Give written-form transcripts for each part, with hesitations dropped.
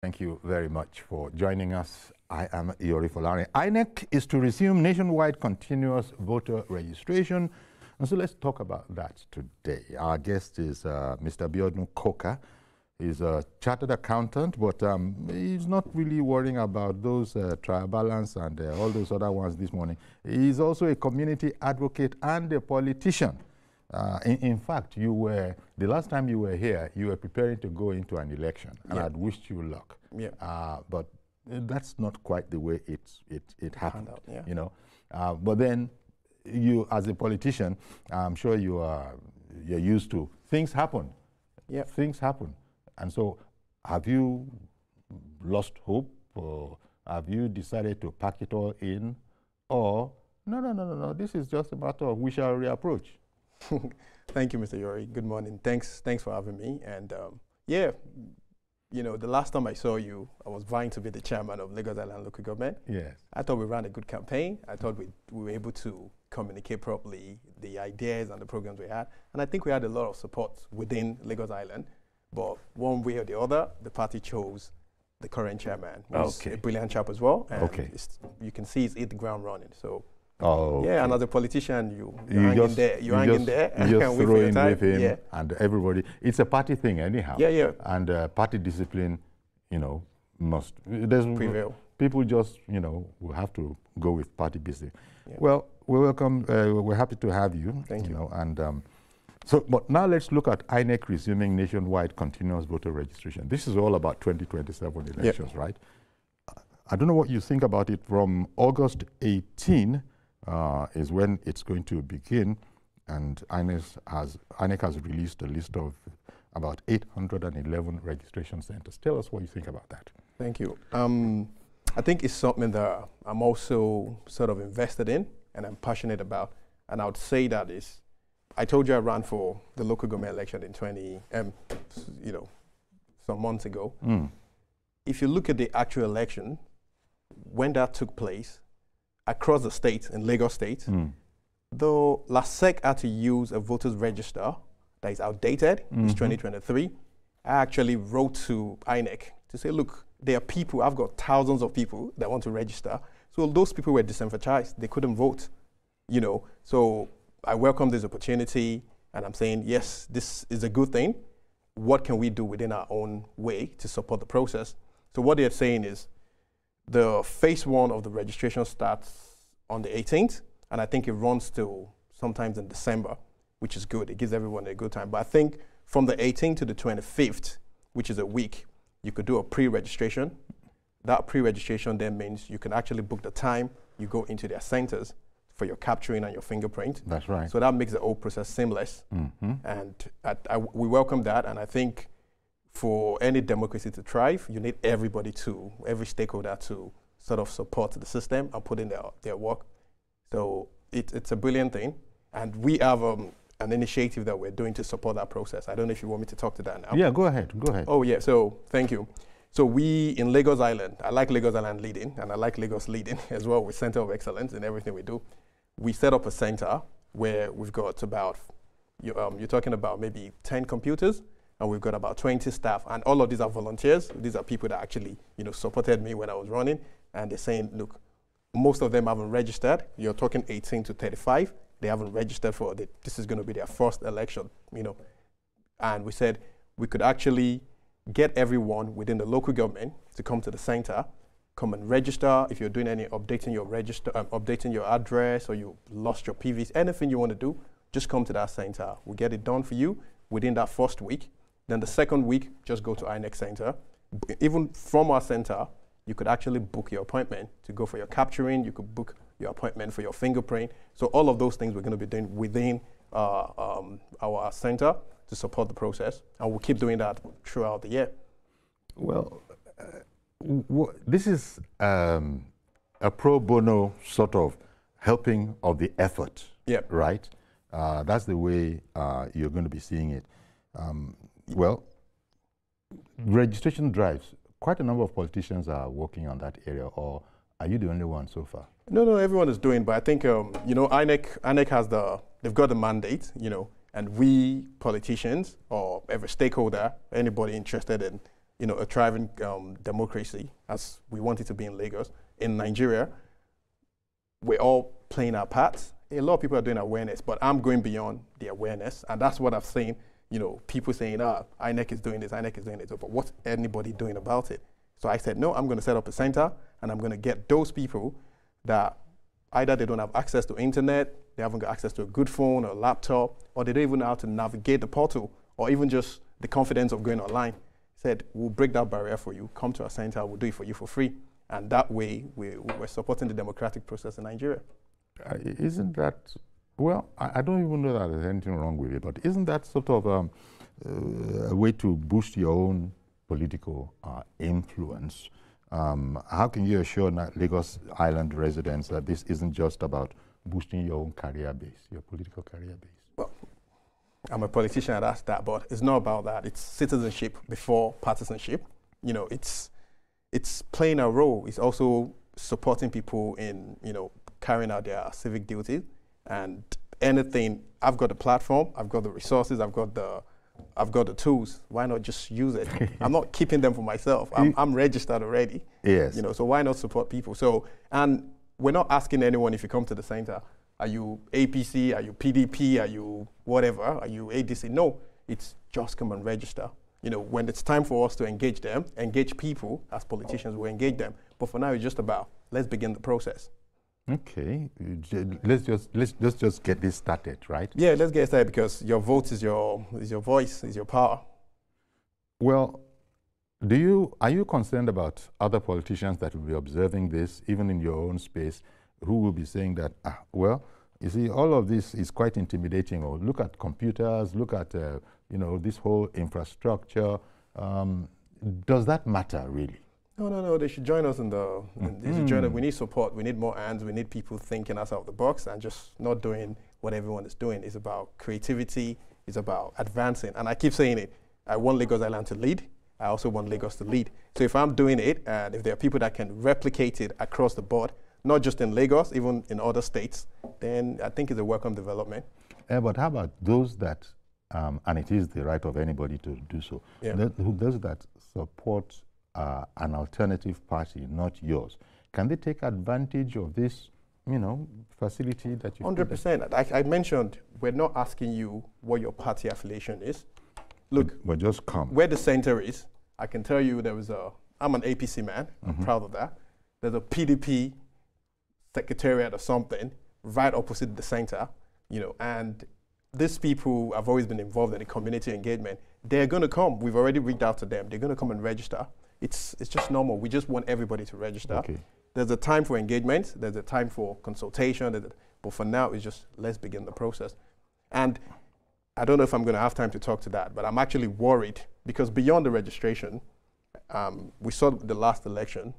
Thank you very much for joining us. I am Yori Folari. INEC is to resume nationwide continuous voter registration. And so let's talk about that today. Our guest is Mr. Biodun Koka. He's a chartered accountant, but he's not really worrying about those trial balance and all those other ones this morning. He's also a community advocate and a politician. In fact, the last time you were here, you were preparing to go into an election, and I'd wished you luck. But that's not quite the way it happened. You know. But then, you as a politician, I'm sure you're used to things happen. Things happen, and so have you lost hope, or have you decided to pack it all in, or no? This is just a matter of we shall reapproach. Thank you, Mr. Yori. Good morning. Thanks for having me. And yeah, you know, the last time I saw you, I was vying to be the chairman of Lagos Island Local Government. Yes. I thought we ran a good campaign. I thought we were able to communicate properly the ideas and the programs we had. And I think we had a lot of support within Lagos Island. But one way or the other, the party chose the current chairman, who's a brilliant chap as well. And you can see he's hit the ground running. So. Yeah, and as a politician, you hang in there. You hang in there and just wait throw for your in time. with him and everybody. It's a party thing anyhow. And party discipline, you know, must prevail. People just, you know, will have to go with party business. Well, we're welcome. We're happy to have you. Thank you. Know, and but now let's look at INEC resuming nationwide continuous voter registration. This is all about 2027 elections, right? I don't know what you think about it. From August 18. Is when it's going to begin, and INEC has released a list of about 811 registration centers. Tell us what you think about that. Thank you. I think it's something that I'm also sort of invested in and I'm passionate about. And I would say that is, I told you I ran for the local government election in some months ago. If you look at the actual election, when that took place, across the state, in Lagos State, though LASEC had to use a voters register that is outdated, it's 2023, I actually wrote to INEC to say, look, there are people, I've got thousands of people that want to register. So those people were disenfranchised, they couldn't vote, you know. So I welcome this opportunity and I'm saying, yes, this is a good thing. What can we do within our own way to support the process? So what they're saying is, the phase 1 of the registration starts on the 18th, and I think it runs till sometimes in December, which is good. It gives everyone a good time. But I think from the 18th to the 25th, which is a week, you could do a pre-registration. That pre-registration then means you can actually book the time, you go into their centers for your capturing and your fingerprint. That's right. So that makes the whole process seamless. And we welcome that, and I think for any democracy to thrive, you need every stakeholder to sort of support the system and put in their work. So it's a brilliant thing. And we have an initiative that we're doing to support that process. I don't know if you want me to talk to that now. Yeah, go ahead. Oh, yeah, so thank you. So we, in Lagos Island, I like Lagos Island leading, and I like Lagos leading as well with Center of Excellence in everything we do. We set up a center where we've got about, you're talking about maybe 10 computers, and we've got about 20 staff, and all of these are volunteers. These are people that actually, you know, supported me when I was running, and they're saying, look, most of them haven't registered. You're talking 18 to 35. They haven't registered for it. This is going to be their first election, you know. And we said we could actually get everyone within the local government to come to the center, come and register. If you're doing any updating your address, or you lost your PVC, anything you want to do, just come to that center. We'll get it done for you within that first week. Then the second week, just go to INEC Center. Even from our center, you could actually book your appointment to go for your capturing. You could book your appointment for your fingerprint. So all of those things we're going to be doing within our center to support the process. And we'll keep doing that throughout the year. Well, this is a pro bono sort of helping of the effort, right? That's the way you're going to be seeing it. Well, registration drives, quite a number of politicians are working on that area, or are you the only one so far? No, everyone is doing, but I think, you know, INEC has they've got the mandate, you know, and we politicians or every stakeholder, anybody interested in a thriving democracy, as we want it to be in Lagos, in Nigeria, we're all playing our parts. A lot of people are doing awareness, but I'm going beyond the awareness, and that's what I've seen, people saying, INEC is doing this, INEC is doing this, but what's anybody doing about it? So I said, no, I'm going to set up a center, and I'm going to get those people that either they don't have access to internet, they haven't got access to a good phone or a laptop, or they don't even know how to navigate the portal, or even just the confidence of going online. Said, we'll break that barrier for you, come to our center, we'll do it for you for free. And that way, we're supporting the democratic process in Nigeria. Isn't that, well, I don't even know that there's anything wrong with it, but isn't that sort of a way to boost your own political influence? How can you assure Lagos Island residents that this isn't just about boosting your own career base, your political career base? Well, I'm a politician, I'd ask that, but it's not about that. It's citizenship before partisanship. It's playing a role. It's also supporting people in, carrying out their civic duties. And anything, I've got the platform, I've got the resources, I've got the tools. Why not just use it? I'm not keeping them for myself. I'm registered already. Yes. So why not support people? So, and we're not asking anyone if you come to the center, are you APC, are you PDP, are you whatever, are you ADC? No, it's just come and register. When it's time for us to engage them, engage people, as politicians, we engage them. But for now, it's just about, let's begin the process. Okay, let's just get this started, right? Yeah, let's get started, because your vote is your voice, is your power. Well, are you concerned about other politicians that will be observing this, even in your own space, who will be saying that, well, you see, all of this is quite intimidating, or look at computers, look at, this whole infrastructure. Does that matter, really? No, they should join us they should join us. We need support, we need more hands, we need people thinking outside of the box and just not doing what everyone is doing. It's about creativity, it's about advancing. And I keep saying it, I want Lagos Island to lead, I also want Lagos to lead. So if I'm doing it, and if there are people that can replicate it across the board, not just in Lagos, even in other states, then I think it's a welcome development. But how about those that, and it is the right of anybody to do so, those that support an alternative party, not yours, can they take advantage of this, facility that you 100%. I mentioned, we're not asking you what your party affiliation is. Look, but just come. Where the center is, I can tell you I'm an APC man, I'm proud of that. There's a PDP secretariat or something right opposite the center, and these people have always been involved in the community engagement. They're going to come. We've already reached out to them. They're going to come and register. It's just normal. We just want everybody to register. Okay. There's a time for engagement. There's a time for consultation. But for now, it's just let's begin the process. And I don't know if I'm going to have time to talk to that, but I'm actually worried because beyond the registration, we saw the last election.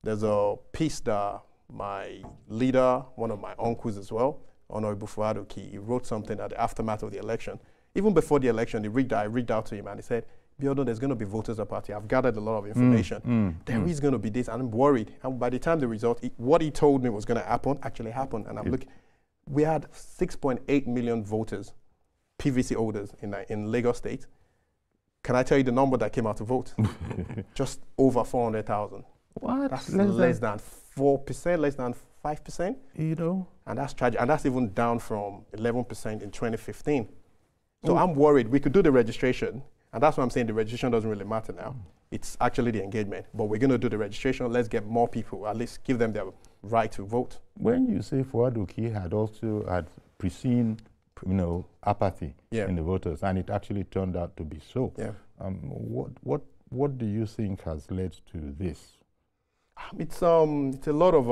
There's a piece that my leader, one of my uncles as well, Honorable Fuadoki, he wrote something at the aftermath of the election. Even before the election, I reached out to him and he said, Biodo, there's going to be voters apathy. I've gathered a lot of information. There is going to be this, and I'm worried. And by the time the result, what he told me was going to happen actually happened. And I'm looking, we had 6.8 million voters, PVC holders in Lagos State. Can I tell you the number that came out to vote? Just over 400,000. What? That's less than 4%, less than 5%. And that's tragic. And that's even down from 11% in 2015. So I'm worried. We could do the registration. And that's why I'm saying the registration doesn't really matter now. It's actually the engagement. But we're going to do the registration. Let's get more people, at least give them their right to vote. When you say Fuadoki had preseen, apathy in the voters, and it actually turned out to be so. Yeah. What do you think has led to this? It's a lot of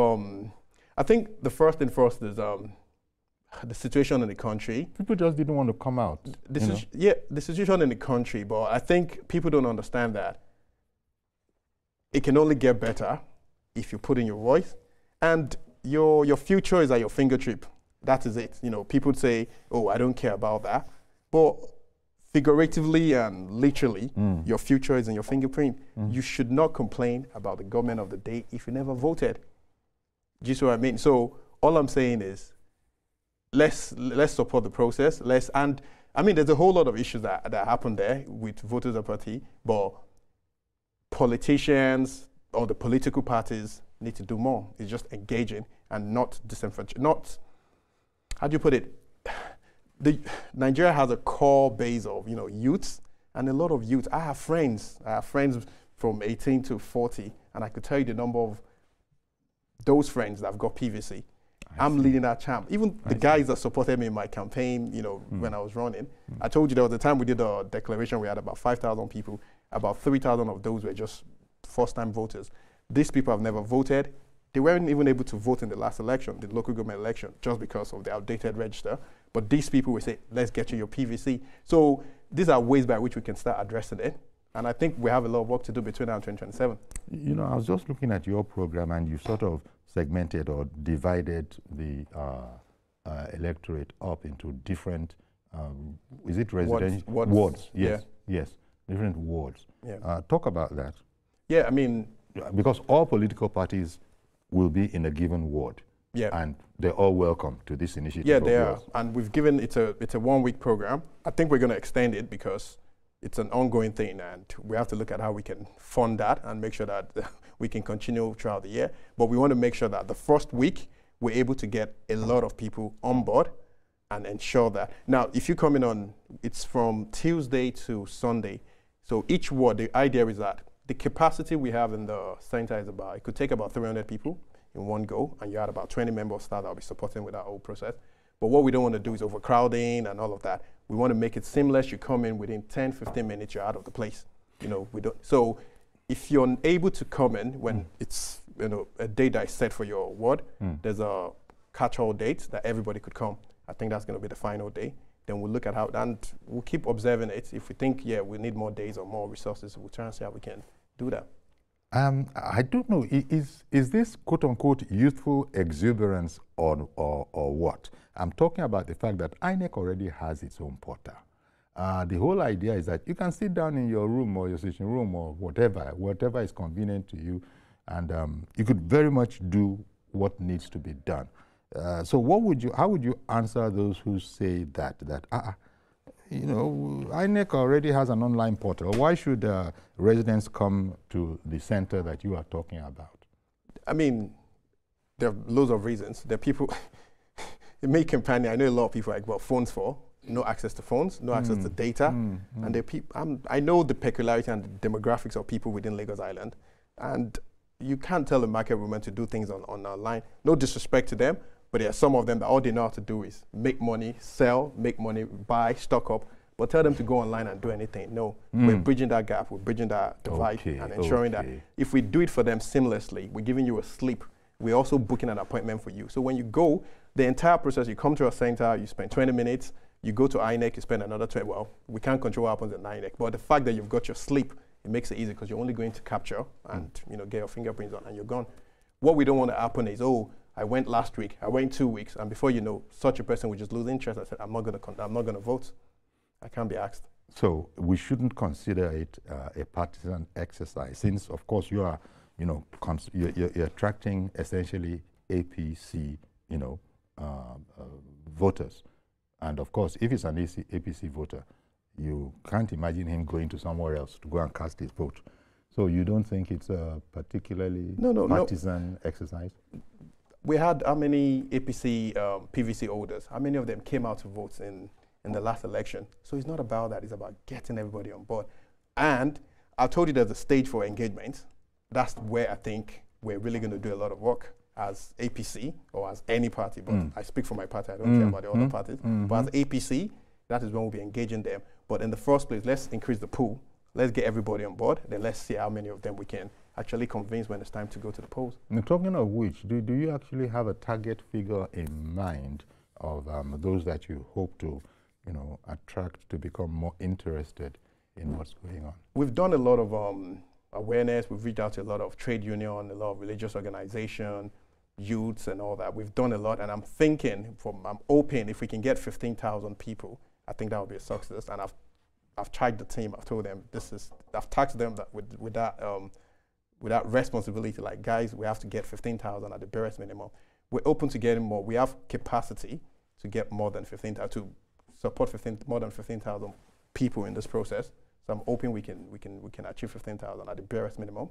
I think the first thing first is the situation in the country. People just didn't want to come out. The situation in the country, but I think people don't understand that it can only get better if you put in your voice, and your future is at your fingertip. That is it. People say, "Oh, I don't care about that," but figuratively and literally, your future is in your fingerprint. You should not complain about the government of the day if you never voted. Do you see what I mean? So all I'm saying is, let's support the process. There's a whole lot of issues that happen there with voters apathy, but politicians or the political parties need to do more. It's just engaging and not not, how do you put it? Nigeria has a core base of, youths, and a lot of youth. I have friends from 18 to 40, and I could tell you the number of those friends that have got PVC. I'm leading that champ. Even the guys that supported me in my campaign, when I was running, I told you there was a time we did a declaration, we had about 5,000 people, about 3,000 of those were just first-time voters. These people have never voted. They weren't even able to vote in the last election, the local government election, just because of the outdated register. But these people will say, let's get you your PVC. So these are ways by which we can start addressing it. And I think we have a lot of work to do between now and 2027. I was just looking at your program, and you sort of segmented or divided the electorate up into different, is it residential? Wards. Yes, yeah. Yes, different wards. Yeah. Talk about that. Yeah, I mean, because all political parties will be in a given ward. Yeah. And they're all welcome to this initiative. Yeah, they are. And we've given it's a 1-week program. I think we're going to extend it because it's an ongoing thing, and we have to look at how we can fund that and make sure that we can continue throughout the year. But we want to make sure that the first week we're able to get a lot of people on board and ensure that. Now, if you come in on, it's from Tuesday to Sunday. So each ward, the idea is that the capacity we have in the center is about, it could take about 300 people in one go, and you had about 20 members of staff that will be supporting with that whole process. But what we don't want to do is overcrowding and all of that. We want to make it seamless. You come in within 10, 15 minutes, you're out of the place. We don't. So if you're able to come in when it's a date that is set for your ward, there's a catch-all date that everybody could come. I think that's going to be the final day. Then we'll look at how, and we'll keep observing it. If we think, we need more days or more resources, we'll try and see how we can do that. I don't know, is this quote-unquote youthful exuberance or what? I'm talking about the fact that INEC already has its own portal. The whole idea is that you can sit down in your room or your sitting room or whatever is convenient to you, and you could very much do what needs to be done. So how would you answer those who say that INEC already has an online portal? Why should residents come to the center that you are talking about? I mean, there are loads of reasons. There are people, in my companion, I know a lot of people like what phones for, no access to phones, no access to data. And there are people, I know the peculiarity and the demographics of people within Lagos Island. And you can't tell a market woman to do things on online. No disrespect to them, but there are some of them that all they know how to do is make money, sell, make money, buy, stock up, but tell them to go online and do anything. No, we're bridging that gap, we're bridging that divide, and ensuring that if we do it for them seamlessly, we're giving you a sleep, we're also booking an appointment for you. So when you go, the entire process, you come to our center, you spend 20 minutes, you go to INEC, you spend another 20, well, we can't control what happens at INEC, but the fact that you've got your sleep, it makes it easy because you're only going to capture and get your fingerprints on and you're gone. What we don't want to happen is, I went last week, I went 2 weeks, and before you know, such a person would just lose interest. I said, I'm not going to vote. I can't be asked. So we shouldn't consider it a partisan exercise, since, of course, you are, you're attracting essentially APC, voters, and of course, if it's an APC voter, you can't imagine him going to somewhere else to go and cast his vote. So you don't think it's a particularly partisan exercise? We had how many APC PVC holders? How many of them came out to vote in the last election? So it's not about that. It's about getting everybody on board. And I told you there's a stage for engagement. That's where I think we're really going to do a lot of work as APC or as any party. But I speak for my party. I don't care about the other parties. But as APC, that is when we'll be engaging them. But in the first place, let's increase the pool. Let's get everybody on board. Then let's see how many of them we can actually convince when it's time to go to the polls. Now, talking of which, do you actually have a target figure in mind of those that you hope to, attract to become more interested in what's going on? We've done a lot of awareness. We've reached out to a lot of trade union, a lot of religious organization, youths and all that. We've done a lot, and I'm hoping if we can get 15,000 people, I think that would be a success. And I've charged the team. I've told them I've tasked them that with that responsibility. Like, guys, we have to get 15,000 at the barest minimum. We're open to getting more. We have capacity to get more than 15,000 to support more than 15,000 people in this process. So I'm hoping we can achieve 15,000 at the barest minimum.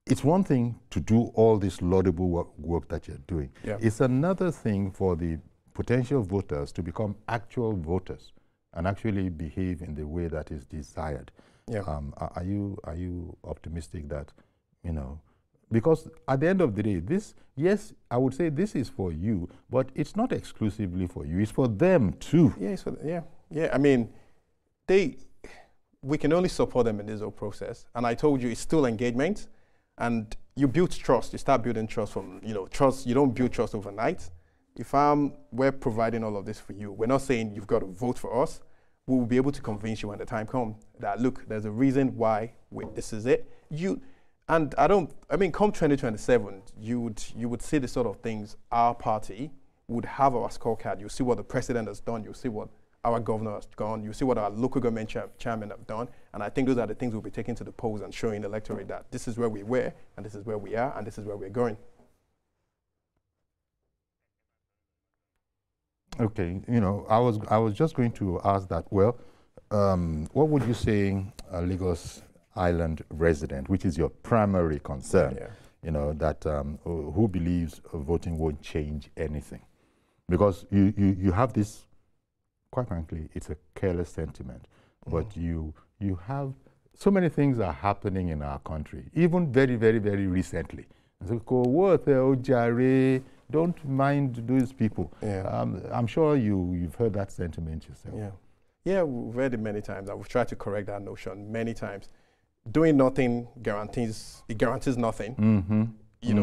It's one thing to do all this laudable work that you're doing. Yeah. It's another thing for the potential voters to become actual voters and actually behave in the way that is desired. Yeah. Are you optimistic that, you know, because at the end of the day, this, yes, I would say this is for you, but it's not exclusively for you. It's for them too. Yeah, yeah. I mean, we can only support them in this whole process. And I told you, it's still engagement. And you build trust. You start building trust from, trust. You don't build trust overnight. If we're providing all of this for you, we're not saying you've got to vote for us. We will be able to convince you when the time comes that, look, there's a reason why this is it. Come 2027, you would see the sort of things our party would have our scorecard. You see what the president has done. You see what our governor has gone. You see what our local government chairman have done. And I think those are the things we'll be taking to the polls and showing the electorate that this is where we were, and this is where we are, and this is where we're going. Okay, I was just going to ask that. Well, what would you say a Lagos Island resident, which is your primary concern, who believes voting won't change anything? Because you have this, quite frankly, it's a careless sentiment, but you have so many things are happening in our country, even very, very, very recently. Don't mind those people. Yeah. I'm sure you've heard that sentiment yourself. Yeah, we've heard it many times. We've tried to correct that notion many times. Doing nothing guarantees nothing.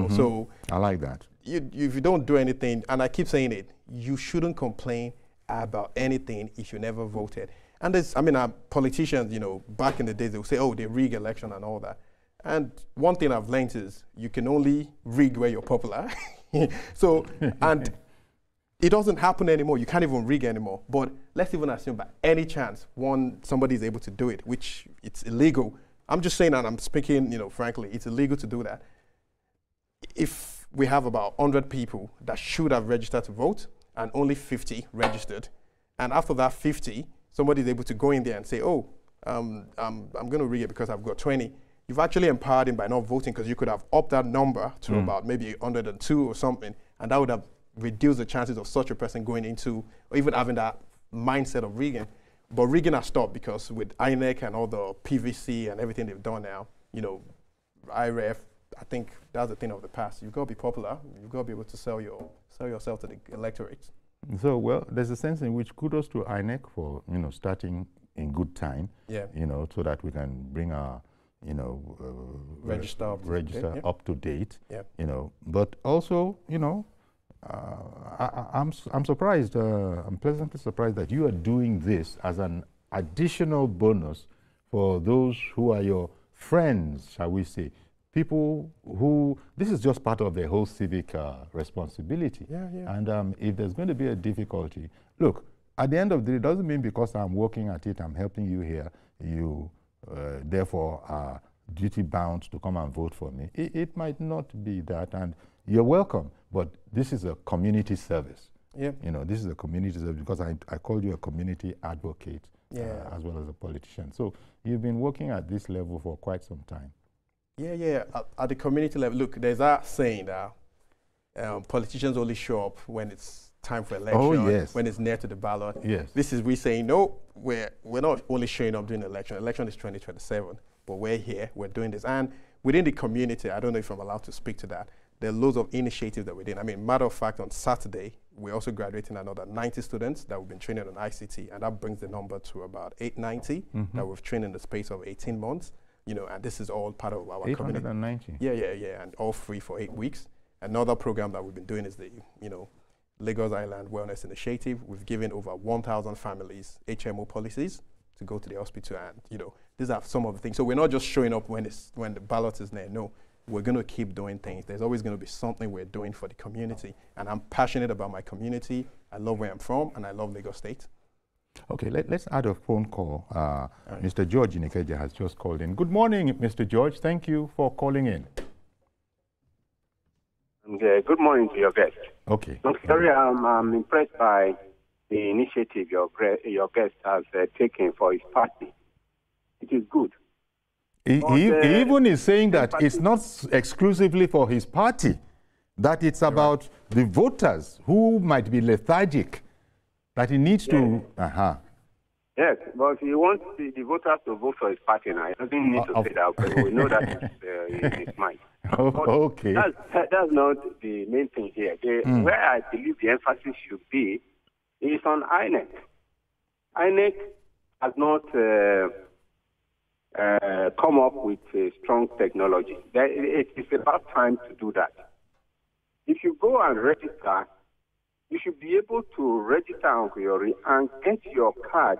So I like that. If you don't do anything, and I keep saying it, you shouldn't complain about anything if you never voted. And our politicians, back in the days, they would say, oh, they rig election and all that. And one thing I've learned is you can only rig where you're popular. So, and it doesn't happen anymore. You can't even rig anymore. But let's even assume by any chance somebody is able to do it, which it's illegal. I'm just saying, and I'm speaking, frankly, it's illegal to do that. If we have about 100 people that should have registered to vote and only 50 registered, and after that 50, somebody is able to go in there and say, oh, I'm going to rig it because I've got 20. You've actually empowered him by not voting, because you could have upped that number to about maybe 102 or something, and that would have reduced the chances of such a person going into, or even having that mindset of rigging. But rigging has stopped because with INEC and all the PVC and everything they've done now, IRF, I think that's the thing of the past. You've got to be popular. You've got to be able to sell yourself to the electorate. So, well, there's a sense in which kudos to INEC for, starting in good time, so that we can bring our, register up to date, but also, I'm surprised, I'm pleasantly surprised that you are doing this as an additional bonus for those who are your friends, shall we say, people who, this is just part of their whole civic responsibility. And if there's going to be a difficulty, look, at the end of the day, it doesn't mean because I'm working at it, I'm helping you here, you therefore are duty bound to come and vote for me. It might not be that, and you're welcome, but this is a community service. This is a community service because I called you a community advocate as well as a politician. So you've been working at this level for quite some time. At the community level, look, there's that saying that politicians only show up when it's time for election, when it's near to the ballot. This is we saying, no, we're not only showing up during the election. Election is 2027, but we're here, we're doing this. And within the community, I don't know if I'm allowed to speak to that, there are loads of initiatives that we're doing. Matter of fact, on Saturday, we're also graduating another 90 students that we've been training on ICT, and that brings the number to about 890 that we've trained in the space of 18 months. And this is all part of our 890. community. And all free for 8 weeks. Another program that we've been doing is the, Lagos Island Wellness Initiative. We've given over 1,000 families HMO policies to go to the hospital, and these are some of the things. So we're not just showing up when the ballot is there. No, we're going to keep doing things. There's always going to be something we're doing for the community, and I'm passionate about my community. I love where I'm from, and I love Lagos State. Okay, let's add a phone call. Mr. George Inikeja has just called in. Good morning, Mr. George. Thank you for calling in. Good morning to your guest. Okay. I'm sorry, I'm impressed by the initiative your guest has taken for his party. It is good. He even is saying that it's not exclusively for his party, that it's about the voters who might be lethargic, that he needs to... Yes, but he wants the voters to vote for his party now. He doesn't need to say that, but we know that it's his mind. Okay. That's not the main thing here. Where I believe the emphasis should be is on INEC. INEC has not come up with a strong technology. It's about time to do that. If you go and register, you should be able to register on Fiori and get your card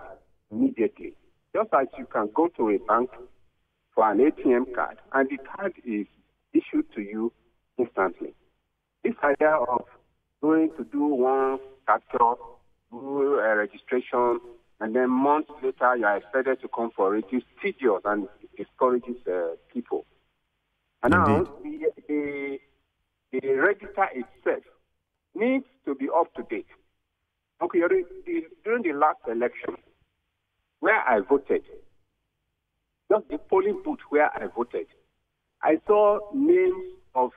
immediately. Just as you can go to a bank for an ATM card, and the card is issued to you instantly. This idea of going to do one capture, do a registration, and then months later you are expected to come for it is tedious and it discourages people. And now the register itself needs to be up to date. Okay, during the last election, where I voted, just the polling booth where I voted, I saw names of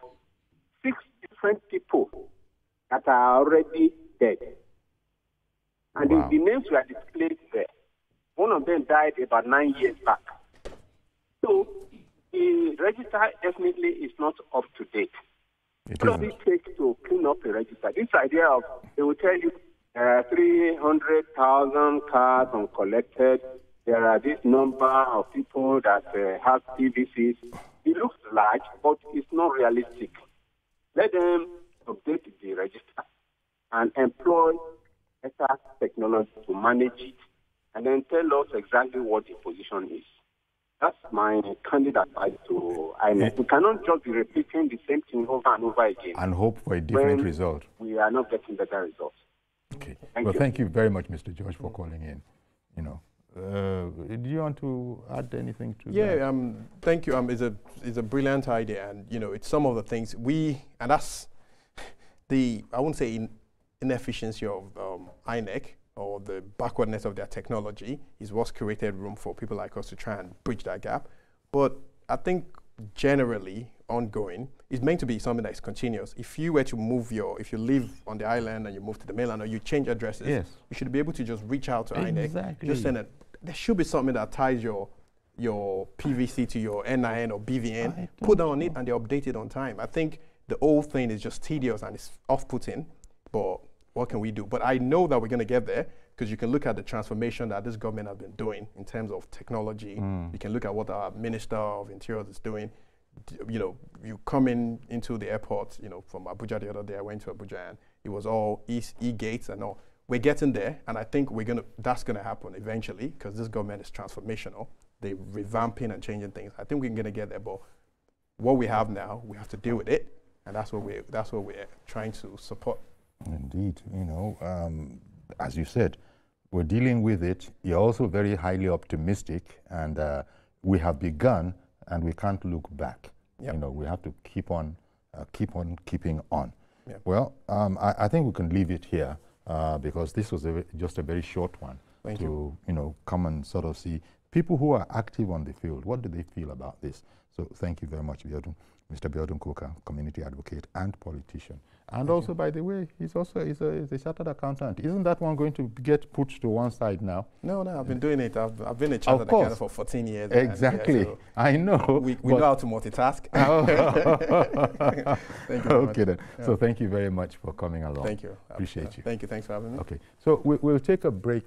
6 different people that are already dead. And the names were displayed there. One of them died about 9 years back. So the register definitely is not up to date. What does it take to clean up a register? This idea of, they will tell you 300,000 cards uncollected, there are this number of people that have TVCs. It looks large, but it's not realistic. Let them update the register and employ better technology to manage it, and then tell us exactly what the position is. That's my candid advice to INEC. We cannot just be repeating the same thing over and over again. And hope for a different result. We are not getting better results. Okay. Thank you very much, Mr. George, for calling in. Do you want to add anything to that? Yeah, thank you. It's a brilliant idea, and it's some of the things and that's I wouldn't say inefficiency of INEC or the backwardness of their technology is what's created room for people like us to try and bridge that gap. But I think generally, ongoing, it's meant to be something that is continuous. If you were to if you live on the island and you move to the mainland or you change addresses, you should be able to just reach out to INEC. Just send it. There should be something that ties your PVC to your NIN or BVN, put that on it, and they update it on time. I think the whole thing is just tedious and it's off-putting, but what can we do? But I know that we're going to get there, because you can look at the transformation that this government has been doing in terms of technology. You can look at what our Minister of Interior is doing. You come into the airport, from Abuja the other day, I went to Abuja and it was all e-gates and all. We're getting there, and I think that's gonna happen eventually, because this government is transformational. They're revamping and changing things. I think we're gonna get there, but what we have now, we have to deal with it, and that's what we're trying to support. Indeed, as you said, we're dealing with it. You're also very highly optimistic, and we have begun, and we can't look back. We have to keep on keeping on. Well, I think we can leave it here because this was just a very short one. Thank you. Come and sort of see people who are active on the field. What do they feel about this? So thank you very much, Biodun. Mr. Biodun Koka, community advocate and politician. And also, by the way, he's a chartered accountant. Isn't that one going to get put to one side now? No, I've been doing it. I've been a chartered accountant for 14 years. Exactly. So I know. We know how to multitask. Thank you. Okay, then. Yeah. So thank you very much for coming along. Thank you. Appreciate you. Thank you. Thanks for having me. Okay. So we'll take a break.